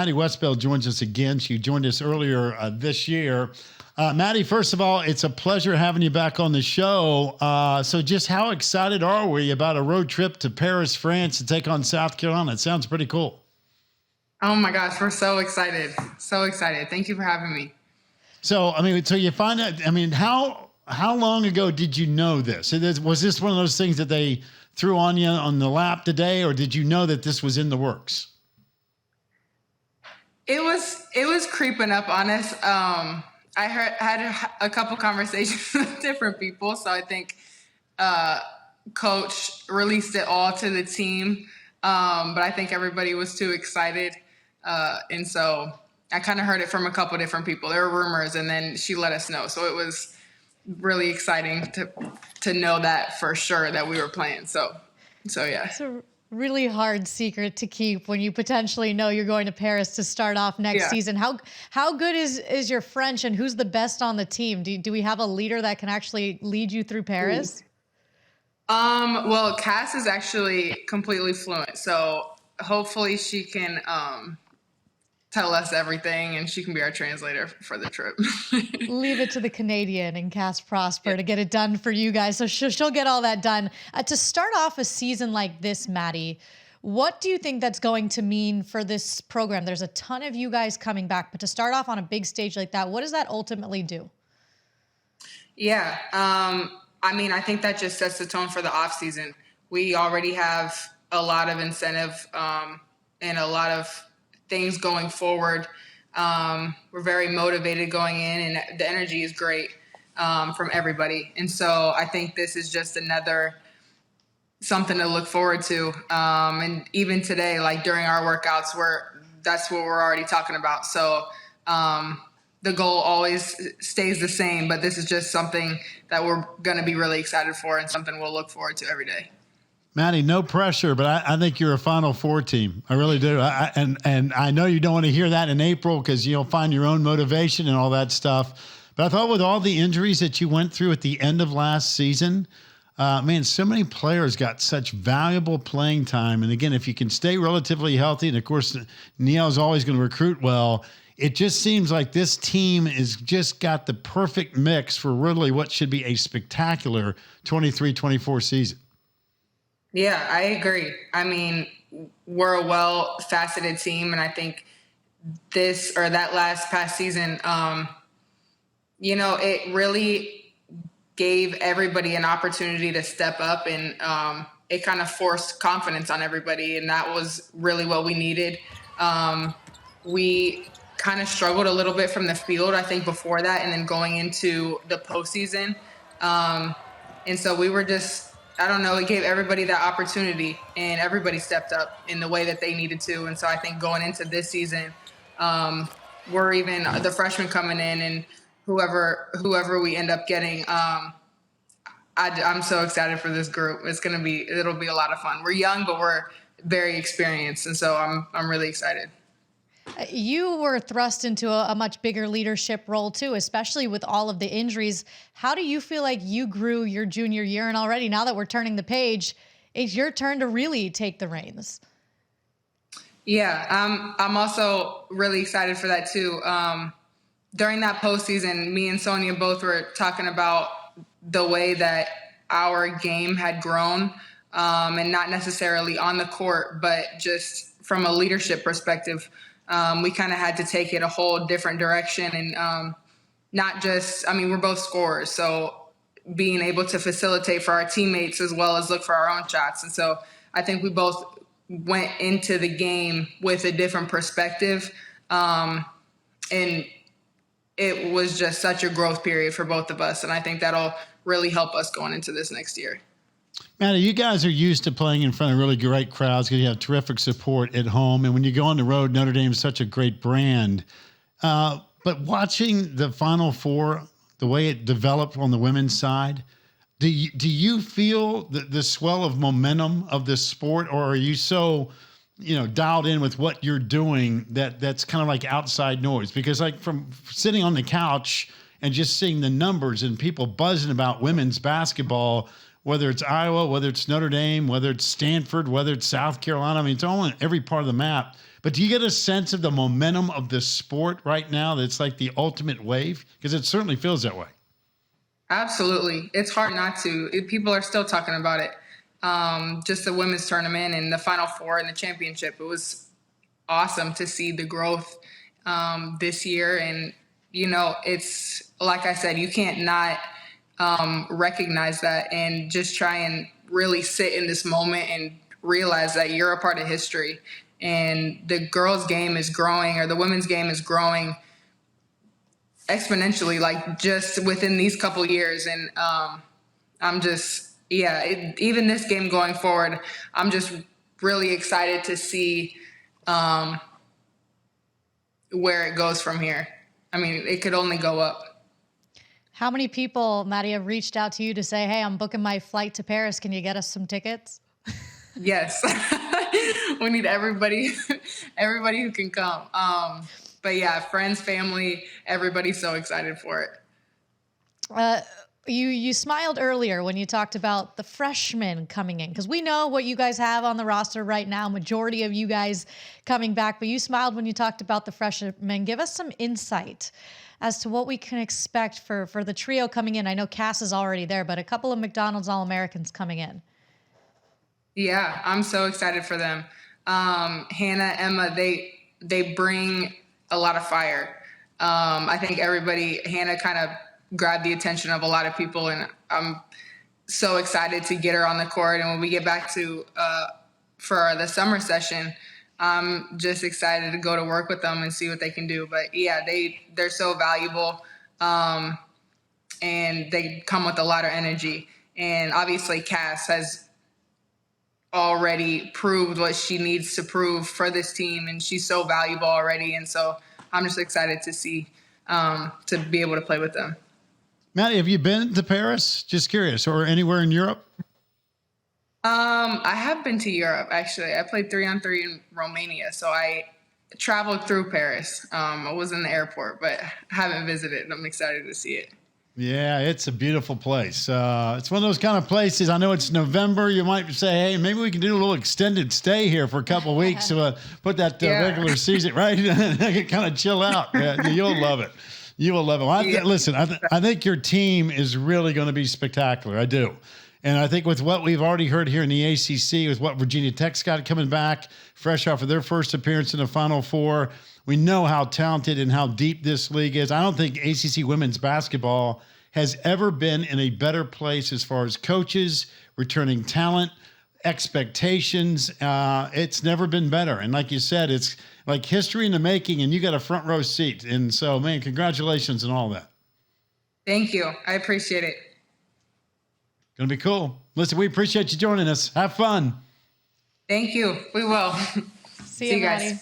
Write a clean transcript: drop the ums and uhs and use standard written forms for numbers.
Maddy Westbeld joins us again. She joined us earlier this year. Maddy, first of all, it's a pleasure having you back on the show. So just how excited are we about a road trip to Paris, France to take on South Carolina? It sounds pretty cool. Oh my gosh, we're so excited. So excited. Thank you for having me. So, so you find out, how long ago did you know this? Was this one of those things that they threw on you on the lap today, or did you know that this was in the works? It was creeping up on us. I had a couple conversations with different people, so I think Coach released it all to the team, but I think everybody was too excited, and so I kind of heard it from a couple different people. There were rumors, and then she let us know, so it was really exciting to know that for sure that we were playing. So yeah. It's a really hard secret to keep when you potentially know you're going to Paris to start off next season. How good is your French, and who's the best on the team? Do we have a leader that can actually lead you through Paris? Well, Cass is actually completely fluent, so hopefully she can tell us everything, and she can be our translator for the trip. Leave it to the Canadian and Cass Prosper to get it done for you guys. So she'll get all that done. To start off a season like this, Maddy, what do you think that's going to mean for this program? There's a ton of you guys coming back, but to start off on a big stage like that, what does that ultimately do? Yeah. I think that just sets the tone for the offseason. We already have a lot of incentive and a lot of things going forward. We're very motivated going in, and the energy is great from everybody. And so I think this is just another something to look forward to. And even today, like during our workouts, that's what we're already talking about. So the goal always stays the same, but this is just something that we're going to be really excited for and something we'll look forward to every day. Maddy, no pressure, but I think you're a Final Four team. I really do. And I know you don't want to hear that in April because you'll find your own motivation and all that stuff. But I thought with all the injuries that you went through at the end of last season, so many players got such valuable playing time. And again, if you can stay relatively healthy, and of course, Neil's always going to recruit well, it just seems like this team is just got the perfect mix for really what should be a spectacular 23-24 season. Yeah, I agree. We're a well-faceted team, and I think that past season, it really gave everybody an opportunity to step up, and it kind of forced confidence on everybody, and that was really what we needed. We kind of struggled a little bit from the field, I think, before that, and then going into the postseason. And so we were just, it gave everybody that opportunity, and everybody stepped up in the way that they needed to. And so I think going into this season, we're even the freshmen coming in, and whoever we end up getting, I'm so excited for this group. It'll be a lot of fun. We're young, but we're very experienced. And so I'm really excited. You were thrust into a much bigger leadership role too, especially with all of the injuries. How do you feel like you grew your junior year, and already now that we're turning the page, it's your turn to really take the reins? Yeah, I'm also really excited for that too. During that postseason, me and Sonia both were talking about the way that our game had grown, and not necessarily on the court, but just from a leadership perspective. We kind of had to take it a whole different direction, and not just, we're both scorers, so being able to facilitate for our teammates as well as look for our own shots. And so I think we both went into the game with a different perspective, and it was just such a growth period for both of us, and I think that'll really help us going into this next year. Maddy, you guys are used to playing in front of really great crowds because you have terrific support at home. And when you go on the road, Notre Dame is such a great brand. But watching the Final Four, the way it developed on the women's side, do you feel the swell of momentum of this sport, or are you so, dialed in with what you're doing that's kind of like outside noise? Because like from sitting on the couch and just seeing the numbers and people buzzing about women's basketball, whether it's Iowa, whether it's Notre Dame, whether it's Stanford, whether it's South Carolina. It's all on every part of the map. But do you get a sense of the momentum of the sport right now? That's like the ultimate wave? Because it certainly feels that way. Absolutely. It's hard not to. People are still talking about it. Just the women's tournament and the Final Four and the championship. It was awesome to see the growth this year. And, it's like I said, you can't not recognize that and just try and really sit in this moment and realize that you're a part of history. And the girls' game is growing, or the women's game is growing exponentially, like just within these couple years. And I'm just, even this game going forward, I'm just really excited to see where it goes from here. I mean, it could only go up. How many people, Maddy, have reached out to you to say, hey, I'm booking my flight to Paris. Can you get us some tickets? Yes. We need everybody who can come. But yeah, friends, family, everybody's so excited for it. You smiled earlier when you talked about the freshmen coming in, because we know what you guys have on the roster right now, majority of you guys coming back, but you smiled when you talked about the freshmen. Give us some insight as to what we can expect for the trio coming in. I know Cass is already there, but a couple of McDonald's All-Americans coming in. Yeah, I'm so excited for them. Hannah, Emma, they bring a lot of fire. I think Hannah kind of grabbed the attention of a lot of people, and I'm so excited to get her on the court. And when we get back to for the summer session, I'm just excited to go to work with them and see what they can do. But yeah, they're so valuable, and they come with a lot of energy. And obviously Cass has already proved what she needs to prove for this team, and she's so valuable already. And so I'm just excited to see, to be able to play with them. Maddy, have you been to Paris? Just curious, or anywhere in Europe? I have been to Europe, actually. I played 3-on-3 in Romania, so I traveled through Paris. I was in the airport, but haven't visited. I'm excited to see it. Yeah, it's a beautiful place. It's one of those kind of places. I know it's November. You might say, hey, maybe we can do a little extended stay here for a couple of weeks to put that regular season, right? Kind of chill out. Yeah, you'll love it. You will love it. Well, listen, I think your team is really going to be spectacular. I do. And I think with what we've already heard here in the ACC, with what Virginia Tech's got coming back, fresh off of their first appearance in the Final Four, we know how talented and how deep this league is. I don't think ACC women's basketball has ever been in a better place as far as coaches, returning talent, expectations. It's never been better. And like you said, it's like history in the making, and you got a front row seat. And so, man, congratulations on all that. Thank you. I appreciate it. Going to be cool. Listen, we appreciate you joining us. Have fun. Thank you. We will. See you, guys. Maddy.